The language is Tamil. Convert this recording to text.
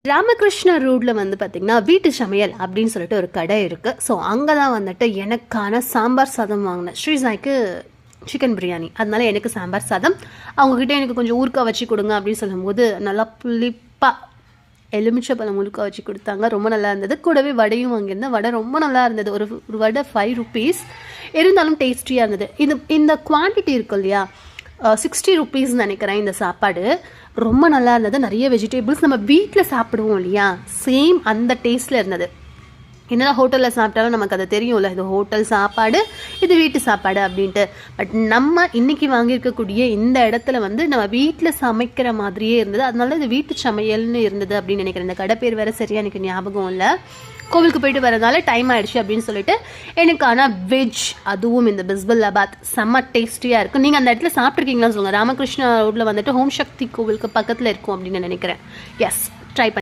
ராமகிருஷ்ணா ரோடில் வந்து பார்த்திங்கன்னா வீட்டு சமையல் அப்படின்னு சொல்லிட்டு ஒரு கடை இருக்குது. ஸோ அங்கே தான் வந்துட்டு எனக்கான சாம்பார் சாதம் வாங்கினேன். ஸ்ரீசாய்க்கு சிக்கன் பிரியாணி, அதனால எனக்கு சாம்பார் சாதம். அவங்கக்கிட்ட எனக்கு கொஞ்சம் ஊறுக்காய் வச்சு கொடுங்க அப்படின்னு சொல்லும்போது நல்லா புளிப்பாக எலுமிச்சை பழம் ஊறுக்காய் வச்சு கொடுத்தாங்க. ரொம்ப நல்லா இருந்தது. கூடவே வடையும் வாங்கியிருந்தேன். வடை ரொம்ப நல்லா இருந்தது. ஒரு வடை 5 rupees இருந்தாலும் டேஸ்டியாக இருந்தது. இந்த குவான்டிட்டி இருக்கும் இல்லையா, 60 rupees நினைக்கிறேன். இந்த சாப்பாடு ரொம்ப நல்லா இருந்தது. நிறைய வெஜிடபிள்ஸ் நம்ம வீட்டில் சாப்பிடுவோம் இல்லையா, சேம் அந்த டேஸ்ட்டில் இருந்தது. என்னதான் ஹோட்டலில் சாப்பிட்டாலும் நமக்கு அது தெரியும்ல, இது ஹோட்டல் சாப்பாடு, இது வீட்டு சாப்பாடு அப்படின்ட்டு. பட் நம்ம இன்றைக்கி வாங்கியிருக்கக்கூடிய இந்த இடத்துல வந்து நம்ம வீட்டில் சமைக்கிற மாதிரியே இருந்தது. அதனால இது வீட்டு சமையல்னு இருந்தது அப்படின்னு நினைக்கிறேன். இந்த கடை பேர் வேறு சரியாக எனக்கு ஞாபகம் இல்லை. கோவிலுக்கு போயிட்டு வரதுனால டைம் ஆகிடுச்சு அப்படின்னு சொல்லிட்டு எனக்கு. ஆனால் வெஜ், அதுவும் இந்த பிஸ்பல்லாபாத் செம்ம டேஸ்டியாக இருக்கும். நீங்கள் அந்த இடத்துல சாப்பிட்ருக்கீங்களான்னு சொல்லுங்கள். ராமகிருஷ்ணா ரோட்டில் வந்துட்டு ஹோம் சக்தி கோவிலுக்கு பக்கத்தில் இருக்கும் அப்படின்னு நினைக்கிறேன். எஸ், ட்ரை பண்ணி